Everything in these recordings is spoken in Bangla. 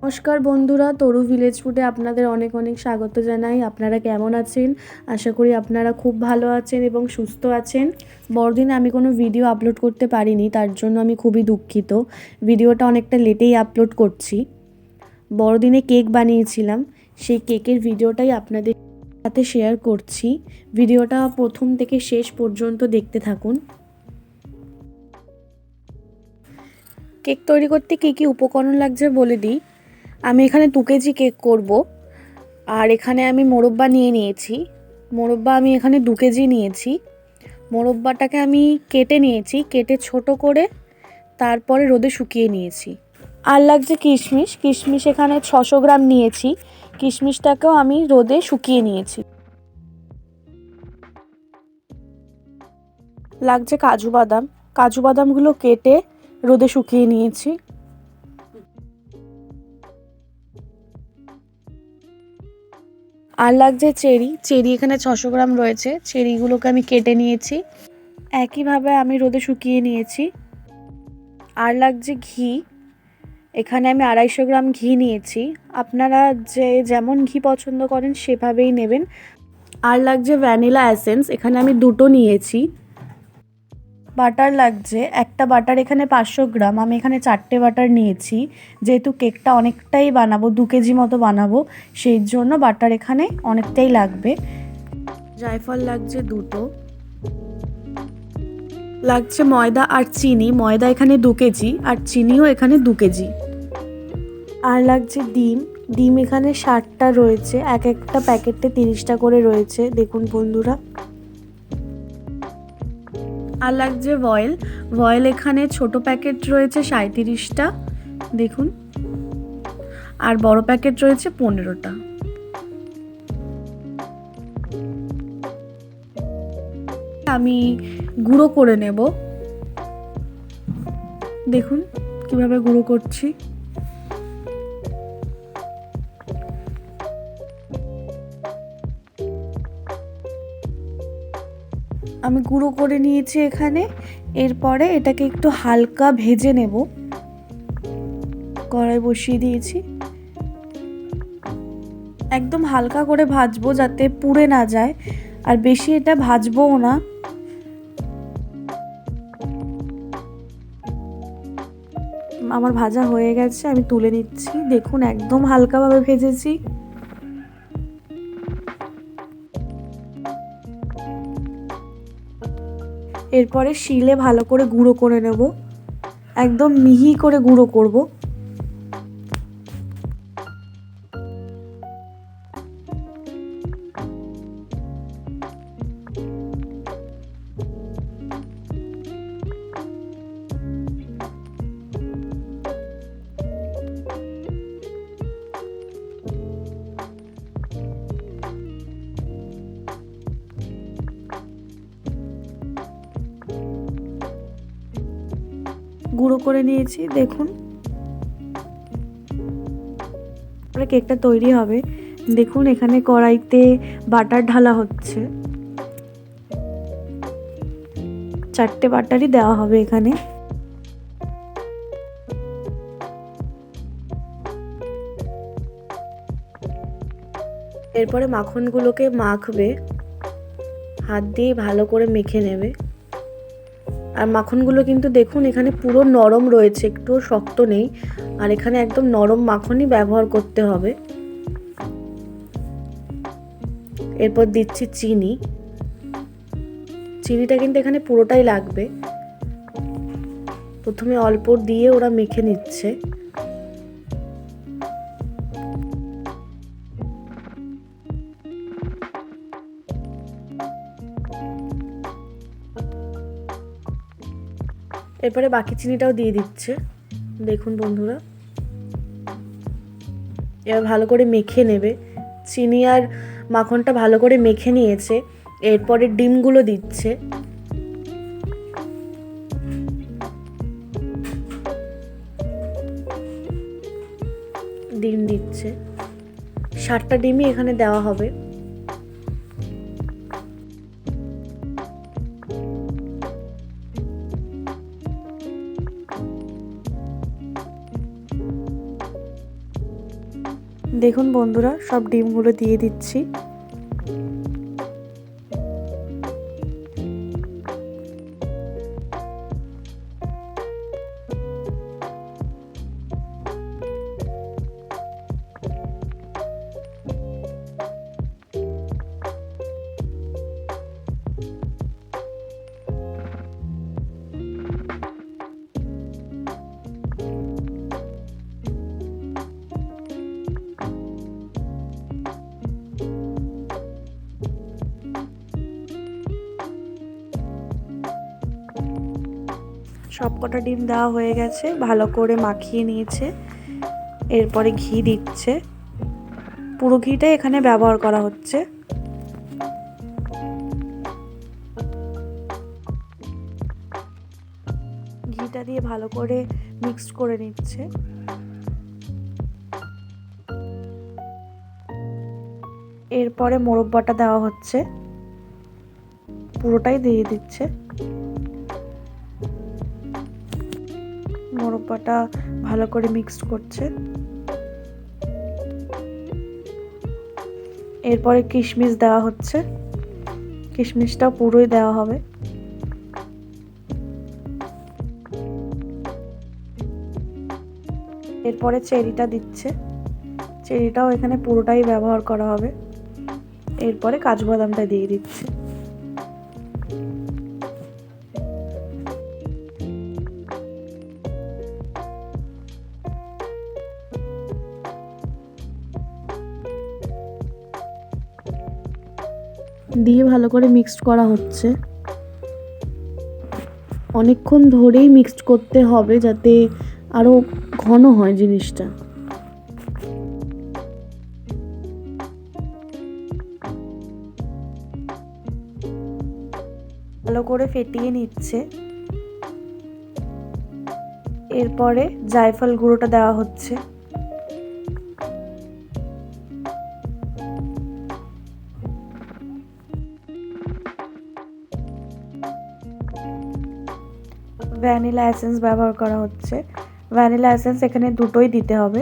নমস্কার বন্ধুরা, তরু ভিলেজ ফুডে আপনাদের অনেক অনেক স্বাগত জানাই। আপনারা কেমন আছেন? আশা করি আপনারা খুব ভালো আছেন এবং সুস্থ আছেন। বড়দিনে আমি কোনো ভিডিও আপলোড করতে পারিনি, তার জন্য আমি খুবই দুঃখিত। ভিডিওটা অনেকটা লেটেই আপলোড করছি। বড়দিনে কেক বানিয়েছিলাম, সেই কেকের ভিডিওটাই আপনাদের সাথে শেয়ার করছি। ভিডিওটা প্রথম থেকে শেষ পর্যন্ত দেখতে থাকুন। কেক তৈরি করতে কী কী উপকরণ লাগছে বলে দিই। আমি এখানে 2 কেজি কেক করব, আর এখানে আমি মোরব্বা নিয়ে নিয়েছি। মোরব্বা আমি এখানে 2 কেজি নিয়েছি। মোরব্বাটাকে আমি কেটে নিয়েছি, কেটে ছোট করে তারপরে রোদে শুকিয়ে নিয়েছি। আর লাগছে কিশমিশ। কিশমিশ এখানে 600 গ্রাম নিয়েছি। কিশমিশটাকেও আমি রোদে শুকিয়ে নিয়েছি। লাগছে কাজু বাদাম। কাজু বাদামগুলো কেটে রোদে শুকিয়ে নিয়েছি। আর লাগছে চেরি। চেরি এখানে 600 গ্রাম রয়েছে। চেরিগুলোকে আমি কেটে নিয়েছি, একইভাবে আমি রোদে শুকিয়ে নিয়েছি। আর লাগছে ঘি। এখানে আমি 250 গ্রাম ঘি নিয়েছি। আপনারা যেমন ঘি পছন্দ করেন সেভাবেই নেবেন। আর লাগছে ভ্যানিলা এসেন্স। এখানে আমি 2টো নিয়েছি। বাটার লাগছে। একটা বাটার এখানে 500 গ্রাম, আমি এখানে 4টে বাটার নিয়েছি। যেহেতু কেকটা অনেকটাই বানাবো, 2 কেজি মতো বানাবো, সেই জন্য বাটার এখানে অনেকটাই লাগবে। জায়ফল লাগছে 2টো। লাগছে ময়দা আর চিনি। ময়দা এখানে 2 কেজি আর চিনিও এখানে 2 কেজি। আর লাগছে ডিম। ডিম এখানে 60টা রয়েছে, এক একটা প্যাকেটে 30টা করে রয়েছে, দেখুন বন্ধুরা। আর লাগছে অয়েল। অয়েল এখানে ছোট প্যাকেট রয়েছে 37টা, দেখুন। আর বড় প্যাকেট রয়েছে 15টা। আমি গুঁড়ো করে নেব, দেখুন কিভাবে গুঁড়ো করছি। আমি গুঁড়ো করে নিয়েছি এখানে। এরপরে এটাকে একটু হালকা ভেজে নেব। কড়াই বসিয়ে দিয়েছি, একদম হালকা করে ভাজবো যাতে পুড়ে না যায়, আর বেশি এটা ভাজবোও না। আমার ভাজা হয়ে গেছে, আমি তুলে নিচ্ছি। দেখুন একদম হালকাভাবে ভেজেছি। এরপরে শিলে ভালো করে গুঁড়ো করে নেব, একদম মিহি করে গুঁড়ো করব। গুঁড়ো করে নিয়েছি, দেখুন। তারপরে কেকটা তৈরি হবে। দেখুন এখানে কড়াইতে বাটার ঢালা হচ্ছে। 4টে বাটারই দেওয়া হবে এখানে। এরপরে মাখনগুলোকে মাখবে, হাত দিয়ে ভালো করে মেখে নেবে। আর মাখনগুলো কিন্তু দেখুন এখানে পুরো নরম রয়েছে, একটুও শক্ত নেই। আর এখানে একদম নরম মাখনই ব্যবহার করতে হবে। এরপর দিচ্ছি চিনি। চিনিটা কিন্তু এখানে পুরোটাই লাগবে। প্রথমে অল্প দিয়ে ওরা মেখে নিচ্ছে। এরপরে বাকি চিনিটাও দিয়ে দিচ্ছে, দেখুন বন্ধুরা। এবার ভালো করে মেখে নেবে। চিনি আর মাখনটা ভালো করে মেখে নিয়েছে। এরপরে ডিমগুলো দিচ্ছে। ডিম দিচ্ছে, 7টা ডিমই এখানে দেওয়া হবে। দেখুন বন্ধুরা, সব ডিমগুলো দিয়ে দিচ্ছি। সবকটা ডিম দেওয়া হয়ে গেছে, ভালো করে মাখিয়ে নিয়েছে। এরপরে ঘি দিচ্ছে, পুরো ঘিটা এখানে ব্যবহার করা হচ্ছে। ঘিটা দিয়ে ভালো করে মিক্সড করে নিচ্ছে। এরপরে মোরব্বাটা দেওয়া হচ্ছে, পুরোটাই দিয়ে দিচ্ছে। মোরব্বাটা ভালো করে মিক্সড করছে। এরপরে কিশমিশ দেওয়া হচ্ছে, কিশমিশটা পুরোই দেওয়া হবে। এরপরে চেরিটা দিচ্ছে, চেরিটাও এখানে পুরোটাই ব্যবহার করা হবে। এরপরে কাজু বাদামটা দিয়ে দিচ্ছে। দিয়ে ভালো করে মিক্সড করা হচ্ছে। অনেকক্ষণ ধরেই মিক্সড করতে হবে যাতে আরো ঘন হয় জিনিসটা। ভালো করে ফেটিয়ে নিচ্ছে। এরপরে জায়ফল গুঁড়োটা দেওয়া হচ্ছে। ভ্যানিলা এসেন্স ব্যবহার করা হচ্ছে। ভ্যানিলা এসেন্স এখানে দুটোই দিতে হবে।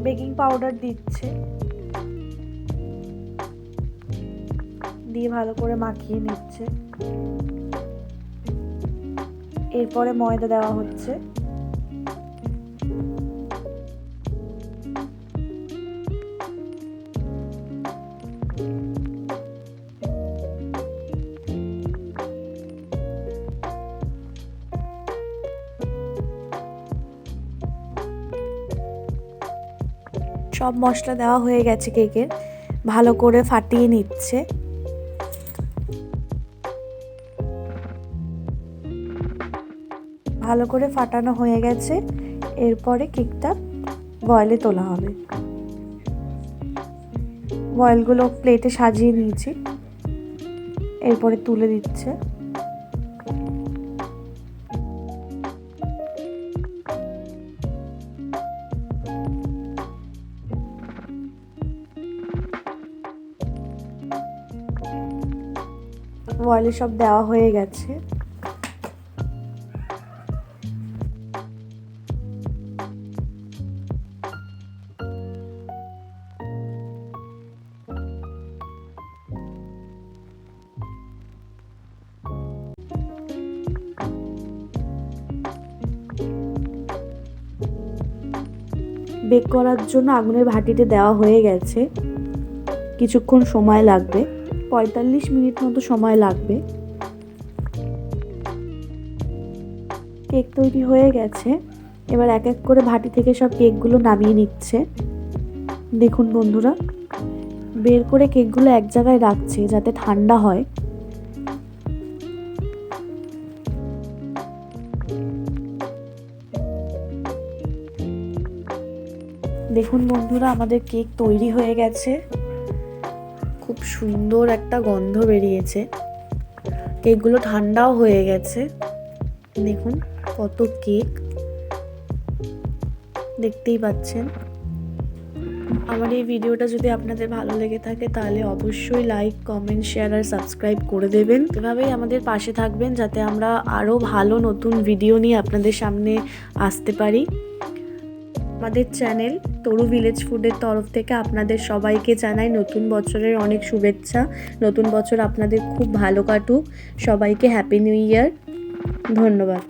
বেকিং পাউডার দিচ্ছে, দিয়ে ভালো করে মাখিয়ে নিচ্ছে। এরপরে ময়দা দেওয়া হচ্ছে। সব মশলা দেওয়া হয়ে গেছে কেকের, ভালো করে ফাটিয়ে নিচ্ছে। ভালো করে ফাটানো হয়ে গেছে। এরপরে কেকটা বয়েলে তোলা হবে। বয়েলগুলো প্লেটে সাজিয়ে নিয়েছি, এরপরে তুলে দিচ্ছে। বয়েলে সব দেওয়া হয়ে গেছে। বেক করার জন্য আগুনের ভাটিতে দেওয়া হয়ে গেছে। কিছুক্ষণ সময় লাগবে, 45 মিনিট মতো সময় লাগবে। কেক তৈরি হয়ে গেছে। এবার এক এক করে ভাটি থেকে সব কেকগুলো নামিয়ে নিচ্ছে। দেখুন বন্ধুরা, বের করে কেকগুলো এক জায়গায় রাখছে যাতে ঠান্ডা হয়। দেখুন বন্ধুরা, আমাদের কেক তৈরি হয়ে গেছে। খুব সুন্দর একটা গন্ধ বেরিয়েছে। কেকগুলো ঠান্ডাও হয়ে গেছে। দেখুন কত কেক, দেখতেই পাচ্ছেন। আমার এই ভিডিওটা যদি আপনাদের ভালো লেগে থাকে তাহলে অবশ্যই লাইক, কমেন্ট, শেয়ার আর সাবস্ক্রাইব করে দেবেন। এভাবেই আমাদের পাশে থাকবেন যাতে আমরা আরও ভালো নতুন ভিডিও নিয়ে আপনাদের সামনে আসতে পারি। আমাদের চ্যানেল তরু ভিলেজ ফুডের তরফ থেকে আপনাদের সবাইকে জানাই নতুন বছরের অনেক শুভেচ্ছা। নতুন বছর আপনাদের খুব ভালো কাটুক। সবাইকে হ্যাপি নিউ ইয়ার। ধন্যবাদ।